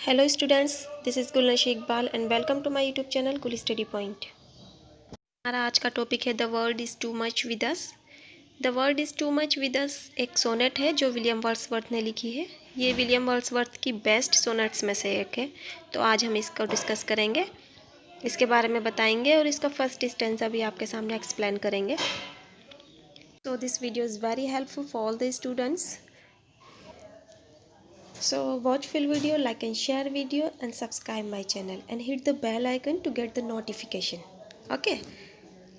Hello students, this is Gulnashi Iqbal and welcome to my YouTube channel Gul Study Point। हमारा आज का topic है the world is too much with us. The world is too much with us एक sonnet है जो William Wordsworth ने लिखी है। ये विलियम वर्ड्सवर्थ की बेस्ट सोनेट्स में से एक है, तो आज हम इसको डिस्कस करेंगे, इसके बारे में बताएंगे और इसका फर्स्ट स्टेंजा भी आपके सामने एक्सप्लेन करेंगे। So this video is very helpful for all the students. So watch full video, like and share video and subscribe my channel and hit the bell icon to get the notification. Okay,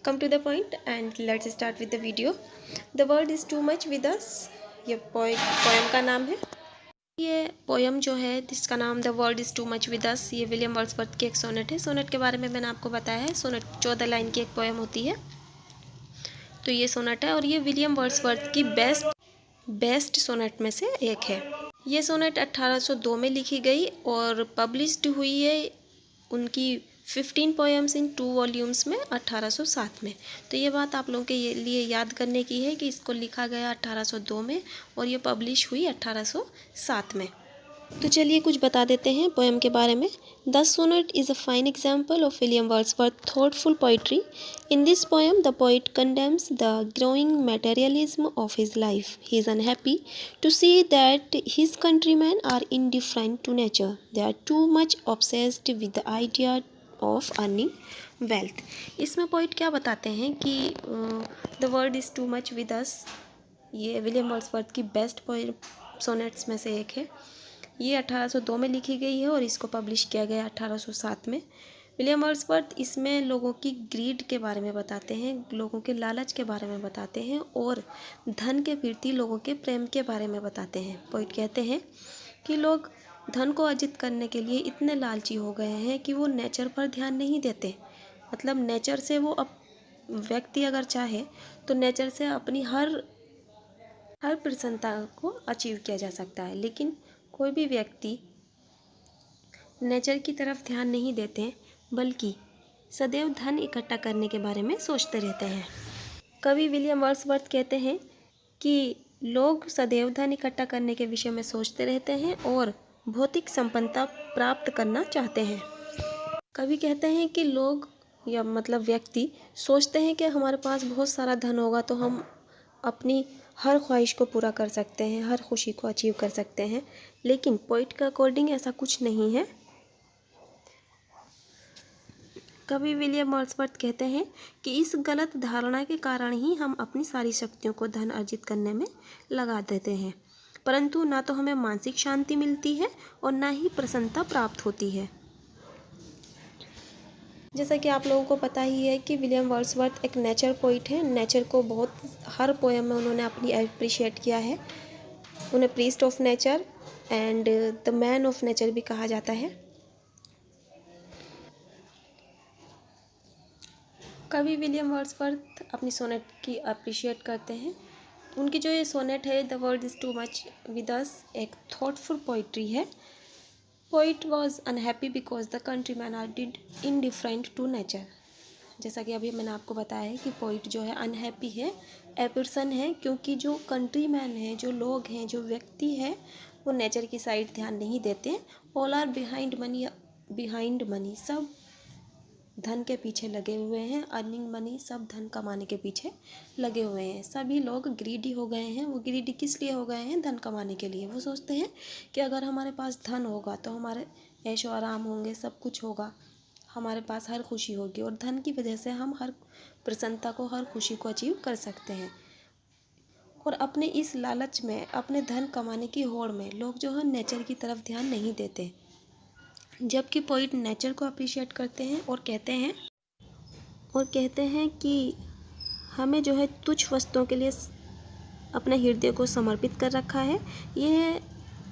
come to the point and let's start with the video. The world is too much with us, ये poem का नाम है। ये poem जो है जिसका नाम the world is too much with अस, ये विलियम वर्ड्सवर्थ की एक सोनेट है। सोनेट के बारे में मैंने आपको बताया है, सोनेट 14 लाइन की एक पोएम होती है, तो ये सोनेट है और ये विलियम वर्ड्सवर्थ की बेस्ट सोनेट में से एक है। ये सोनेट 1802 में लिखी गई और पब्लिश्ड हुई है उनकी 15 पोएम्स इन 2 वॉल्यूम्स में 1807 में। तो ये बात आप लोगों के लिए याद करने की है कि इसको लिखा गया 1802 में और ये पब्लिश हुई 1807 में। तो चलिए कुछ बता देते हैं पोएम के बारे में। The sonnet is a fine example of William Wordsworth thoughtful poetry. In this poem, the poet condemns the growing materialism of his life. He is unhappy to see that his countrymen are indifferent to nature. They are too much obsessed with the idea of earning wealth. इसमें poet क्या बताते हैं कि the world is too much with अस, ये William Wordsworth की best sonnets में से एक है। ये 1802 में लिखी गई है और इसको पब्लिश किया गया 1807 में। विलियम वर्ड्सवर्थ इसमें लोगों की ग्रीड के बारे में बताते हैं, लोगों के लालच के बारे में बताते हैं और धन के प्रति लोगों के प्रेम के बारे में बताते हैं। पोइट कहते हैं कि लोग धन को अर्जित करने के लिए इतने लालची हो गए हैं कि वो नेचर पर ध्यान नहीं देते। मतलब नेचर से वो व्यक्ति अगर चाहे तो नेचर से अपनी हर प्रसन्नता को अचीव किया जा सकता है, लेकिन कोई भी व्यक्ति नेचर की तरफ ध्यान नहीं देते बल्कि सदैव धन इकट्ठा करने के बारे में सोचते रहते हैं। कवि विलियम वर्ड्सवर्थ कहते हैं कि लोग सदैव धन इकट्ठा करने के विषय में सोचते रहते हैं और भौतिक संपन्नता प्राप्त करना चाहते हैं। कवि कहते हैं कि लोग या मतलब व्यक्ति सोचते हैं कि हमारे पास बहुत सारा धन होगा तो हम अपनी हर ख्वाहिश को पूरा कर सकते हैं, हर खुशी को अचीव कर सकते हैं, लेकिन पोइट के अकॉर्डिंग ऐसा कुछ नहीं है। कवि विलियम वर्ड्सवर्थ कहते हैं कि इस गलत धारणा के कारण ही हम अपनी सारी शक्तियों को धन अर्जित करने में लगा देते हैं, परंतु ना तो हमें मानसिक शांति मिलती है और ना ही प्रसन्नता प्राप्त होती है। जैसा कि आप लोगों को पता ही है कि विलियम वर्ड्सवर्थ एक नेचर पोइट है। नेचर को बहुत हर पोएम में उन्होंने अपनी अप्रिशिएट किया है। उन्हें priest of nature and the man of nature भी कहा जाता है। कवि विलियम वर्ड्सवर्थ अपनी सोनेट की अप्रिशिएट करते हैं। उनकी जो ये सोनेट है the world is too much with us एक थॉटफुल पोइट्री है। Poet was unhappy because the countryman are did indifferent to nature. जैसा कि अभी मैंने आपको बताया है कि पोइट जो है अनहैप्पी है, एपर्सन है, क्योंकि जो कंट्रीमैन है, जो लोग हैं, जो व्यक्ति है, वो नेचर की साइड ध्यान नहीं देते। ऑल आर बिहाइंड मनी, सब धन के पीछे लगे हुए हैं। अर्निंग मनी, सब धन कमाने के पीछे लगे हुए हैं। सभी लोग ग्रीडी हो गए हैं। वो ग्रीडी किस लिए हो गए हैं? धन कमाने के लिए। वो सोचते हैं कि अगर हमारे पास धन होगा तो हमारे ऐशो आराम होंगे, सब कुछ होगा, हमारे पास हर खुशी होगी और धन की वजह से हम हर प्रसन्नता को, हर खुशी को अचीव कर सकते हैं। और अपने इस लालच में, अपने धन कमाने की होड़ में लोग जो है नेचर की तरफ ध्यान नहीं देते, जबकि पोइट नेचर को अप्रिशिएट करते हैं और कहते हैं कि हमें जो है तुच्छ वस्तुओं के लिए अपने हृदय को समर्पित कर रखा है। यह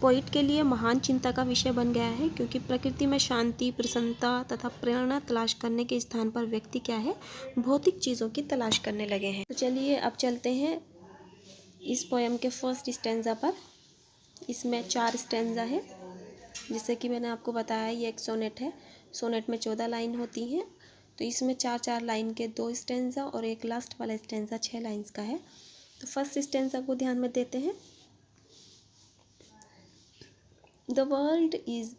पोइट के लिए महान चिंता का विषय बन गया है, क्योंकि प्रकृति में शांति, प्रसन्नता तथा प्रेरणा तलाश करने के स्थान पर व्यक्ति क्या है, भौतिक चीज़ों की तलाश करने लगे हैं। तो चलिए अब चलते हैं इस पोएम के फर्स्ट स्टेंजा पर। इसमें 4 स्टेंजा है। जैसे कि मैंने आपको बताया ये एक सोनेट है। सोनेट में 14 लाइन होती हैं, तो इसमें 4-4 लाइन के 2 स्टेंजा और एक लास्ट वाला स्टेंजा 6 लाइन्स का है। तो फर्स्ट स्टेंजा को ध्यान में देते हैं। The world is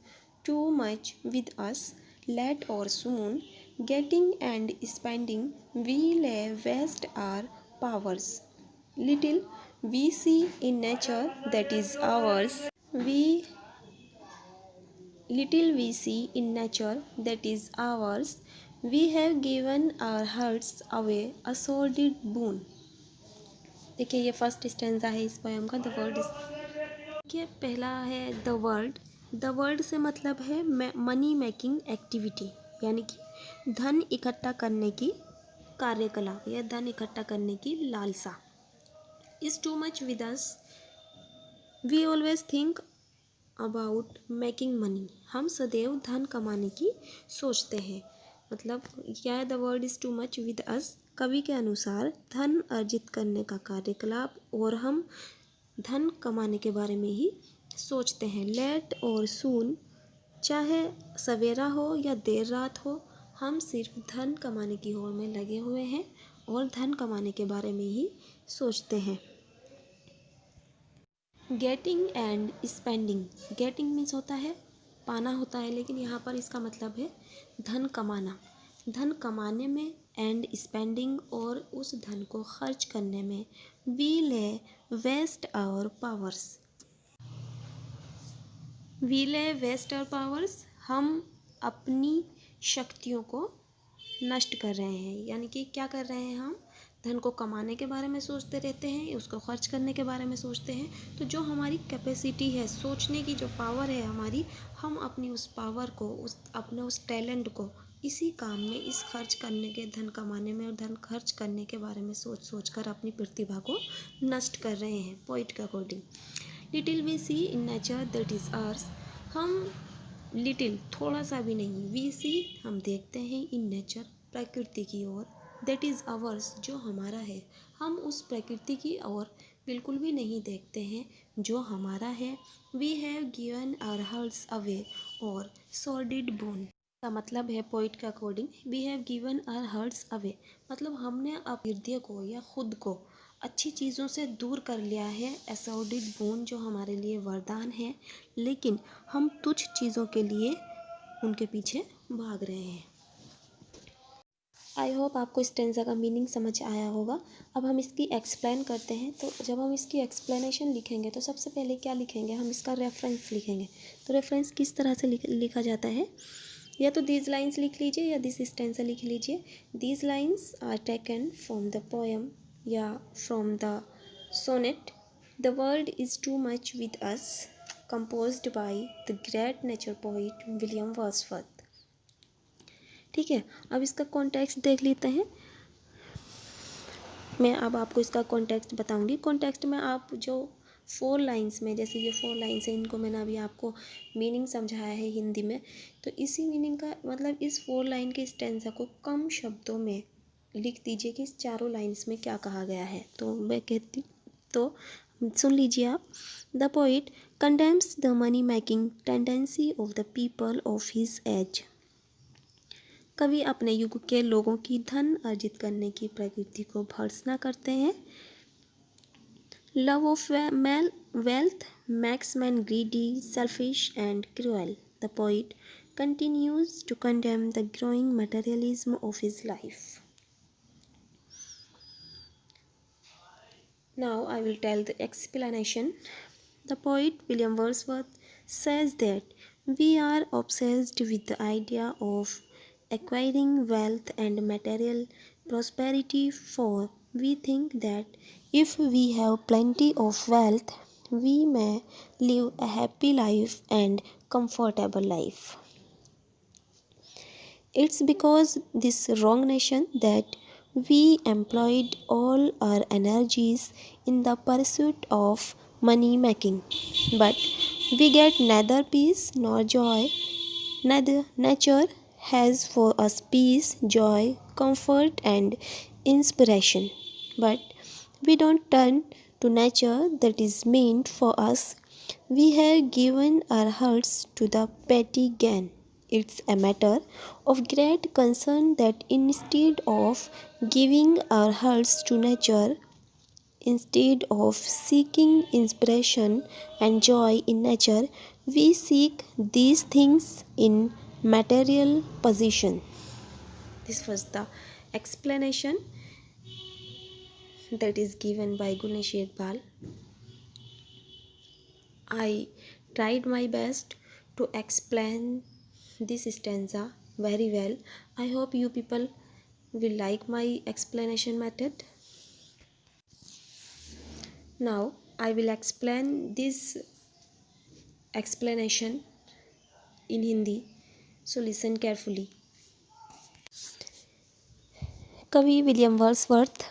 too much with us, late or soon, getting and spending, we lay waste our powers. Little we see in nature that is ours, we little we see in nature that is ours, we have given our hearts away a sordid boon. देखिए ये first stanza है इस poem का, the world देखिए पहला है the world. The world से मतलब है मनी मेकिंग एक्टिविटी, यानी कि धन इकट्ठा करने की कार्यकलाप या धन इकट्ठा करने की लालसा। Is too much with us, we always think about making money, हम सदैव धन कमाने की सोचते हैं। मतलब क्या है, the world is too much with अस, कवि के अनुसार धन अर्जित करने का कार्यकलाप और हम धन कमाने के बारे में ही सोचते हैं। लेट और सून, चाहे सवेरा हो या देर रात हो, हम सिर्फ धन कमाने की होड़ में लगे हुए हैं और धन कमाने के बारे में ही सोचते हैं। Getting and spending, getting means होता है पाना होता है, लेकिन यहाँ पर इसका मतलब है धन कमाना। धन कमाने में एंड स्पेंडिंग और उस धन को खर्च करने में, वी ले वेस्ट आवर पावर्स, वी ले वेस्ट आवर पावर्स, हम अपनी शक्तियों को नष्ट कर रहे हैं। यानी कि क्या कर रहे हैं, हम धन को कमाने के बारे में सोचते रहते हैं, उसको खर्च करने के बारे में सोचते हैं। तो जो हमारी कैपेसिटी है, सोचने की जो पावर है हमारी, हम अपनी उस पावर को, अपने उस टैलेंट को इसी काम में, इस खर्च करने के, धन कमाने में और धन खर्च करने के बारे में सोच कर अपनी प्रतिभा को नष्ट कर रहे हैं। पोइट के according, little we see in nature that is ours, हम लिटिल थोड़ा सा भी नहीं, वी सी हम देखते हैं, इन नेचर प्रकृति की ओर, दैट इज़ आवर्स जो हमारा है, हम उस प्रकृति की ओर बिल्कुल भी नहीं देखते हैं जो हमारा है। We have given our hearts away और सॉर्डिड बोन, का मतलब है पोइट के according, we have given our hearts away, मतलब हमने अपने हृदय को या खुद को अच्छी चीज़ों से दूर कर लिया है। असॉर्डिड बोन जो हमारे लिए वरदान है, लेकिन हम तुच्छ चीज़ों के लिए उनके पीछे भाग रहे हैं। आई होप आपको इस टेंसा का मीनिंग समझ आया होगा। अब हम इसकी एक्सप्लेन करते हैं। तो जब हम इसकी एक्सप्लेनेशन लिखेंगे तो सबसे पहले क्या लिखेंगे, हम इसका रेफरेंस लिखेंगे। तो रेफरेंस किस तरह से लिखा जाता है, या तो दीज लाइन्स लिख लीजिए या दिस स्टेंसा लिख लीजिए। These lines are taken from the poem या from the sonnet the world is too much with us, composed by the great nature poet William Wordsworth. ठीक है, अब इसका कॉन्टेक्स्ट देख लेते हैं। मैं अब आपको इसका कॉन्टेक्स्ट बताऊंगी। कॉन्टेक्स्ट में आप जो 4 लाइन्स में, जैसे ये 4 लाइन्स हैं, इनको मैंने अभी आपको मीनिंग समझाया है हिंदी में, तो इसी मीनिंग का मतलब इस 4 लाइन के स्टेंजा को कम शब्दों में लिख दीजिए कि इस चारों लाइन्स में क्या कहा गया है। तो मैं कहती, तो सुन लीजिए आप। The poet condemns the money making tendency of the people of his age, कवि अपने युग के लोगों की धन अर्जित करने की प्रवृत्ति को भर्त्सना करते हैं। Love of wealth makes man greedy, selfish and cruel. The poet continues to condemn the growing materialism of his life. Now I will tell the explanation. The poet William Wordsworth says that we are obsessed with the idea of acquiring wealth and material prosperity, for we think that if we have plenty of wealth, we may live a happy life and comfortable life. It's because this wrong notion that we employed all our energies in the pursuit of money making, but we get neither peace nor joy. Neither nature has for us peace, joy, comfort and inspiration, but we don't turn to nature that is meant for us. We have given our hearts to the petty gain. It's a matter of great concern that instead of giving our hearts to nature, instead of seeking inspiration and joy in nature, We seek these things in material possession. This was the explanation that is given by Gunesh Iqbal. I tried my best to explain this stanza very well. I hope you people will like my explanation method. Now I will explain this explanation in Hindi, so listen carefully. कवि William Wordsworth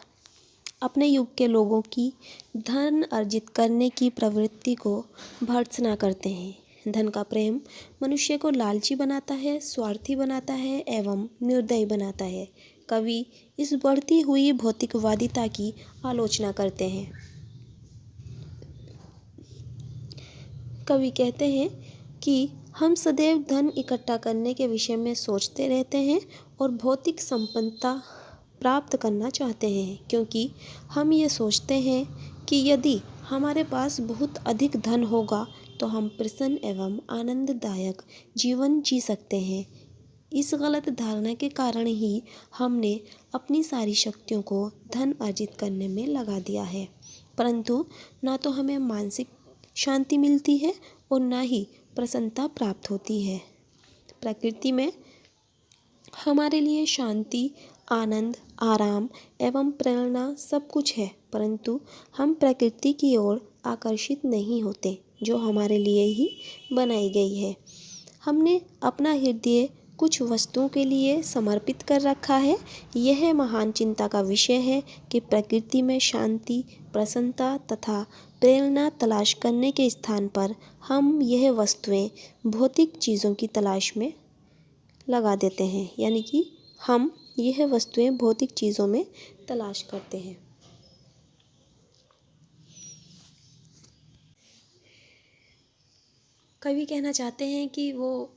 अपने युग के लोगों की धन अर्जित करने की प्रवृत्ति को भर्त्सना करते हैं। धन का प्रेम मनुष्य को लालची बनाता है, स्वार्थी बनाता है एवं निर्दयी बनाता है। कवि इस बढ़ती हुई भौतिकवादिता की आलोचना करते हैं। कवि कहते हैं कि हम सदैव धन इकट्ठा करने के विषय में सोचते रहते हैं और भौतिक संपन्नता प्राप्त करना चाहते हैं, क्योंकि हम ये सोचते हैं कि यदि हमारे पास बहुत अधिक धन होगा तो हम प्रसन्न एवं आनंददायक जीवन जी सकते हैं। इस गलत धारणा के कारण ही हमने अपनी सारी शक्तियों को धन अर्जित करने में लगा दिया है, परंतु ना तो हमें मानसिक शांति मिलती है और ना ही प्रसन्नता प्राप्त होती है। प्रकृति में हमारे लिए शांति, आनंद, आराम एवं प्रेरणा सब कुछ है, परंतु हम प्रकृति की ओर आकर्षित नहीं होते जो हमारे लिए ही बनाई गई है। हमने अपना हृदय कुछ वस्तुओं के लिए समर्पित कर रखा है। यह महान चिंता का विषय है कि प्रकृति में शांति, प्रसन्नता तथा प्रेरणा तलाश करने के स्थान पर हम यह वस्तुएं भौतिक चीज़ों की तलाश में लगा देते हैं, यानी कि हम यह वस्तुएं भौतिक चीज़ों में तलाश करते हैं। कवि कहना चाहते हैं कि वो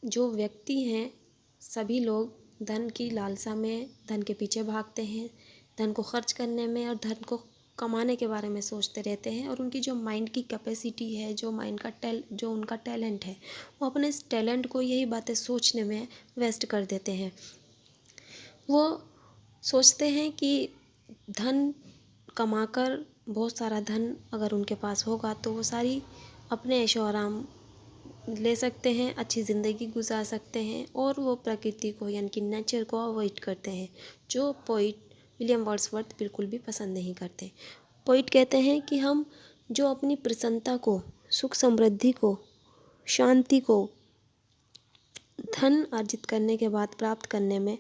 जो व्यक्ति हैं, सभी लोग धन की लालसा में धन के पीछे भागते हैं, धन को खर्च करने में और धन को कमाने के बारे में सोचते रहते हैं, और उनकी जो माइंड की कैपेसिटी है, जो माइंड का जो उनका टैलेंट है, वो अपने इस टैलेंट को यही बातें सोचने में वेस्ट कर देते हैं। वो सोचते हैं कि धन कमाकर, बहुत सारा धन अगर उनके पास होगा तो वो सारी अपने ऐशो आराम ले सकते हैं, अच्छी ज़िंदगी गुजार सकते हैं, और वो प्रकृति को यानी कि नेचर को अवॉइड करते हैं, जो पोइट विलियम वर्ड्सवर्थ बिल्कुल भी पसंद नहीं करते। पोइट कहते हैं कि हम जो अपनी प्रसन्नता को, सुख समृद्धि को, शांति को धन अर्जित करने के बाद प्राप्त करने में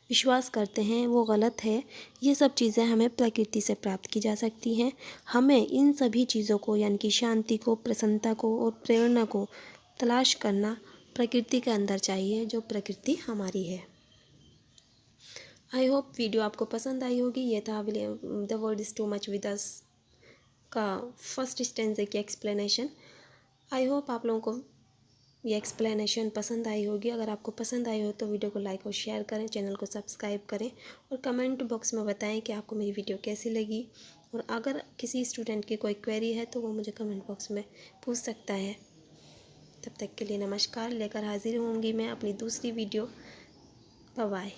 विश्वास करते हैं, वो गलत है। ये सब चीज़ें हमें प्रकृति से प्राप्त की जा सकती हैं। हमें इन सभी चीज़ों को यानी कि शांति को, प्रसन्नता को और प्रेरणा को तलाश करना प्रकृति के अंदर चाहिए, जो प्रकृति हमारी है। आई होप वीडियो आपको पसंद आई होगी। ये था the world is too much with अस का फर्स्ट स्टेंजा की एक्सप्लेनेशन। आई होप आप लोगों को ये एक्सप्लेनेशन पसंद आई होगी। अगर आपको पसंद आई हो तो वीडियो को लाइक और शेयर करें, चैनल को सब्सक्राइब करें और कमेंट बॉक्स में बताएं कि आपको मेरी वीडियो कैसी लगी। और अगर किसी स्टूडेंट की कोई क्वेरी है तो वो मुझे कमेंट बॉक्स में पूछ सकता है। तब तक के लिए नमस्कार। लेकर हाजिर होंगी मैं अपनी दूसरी वीडियो। Bye bye.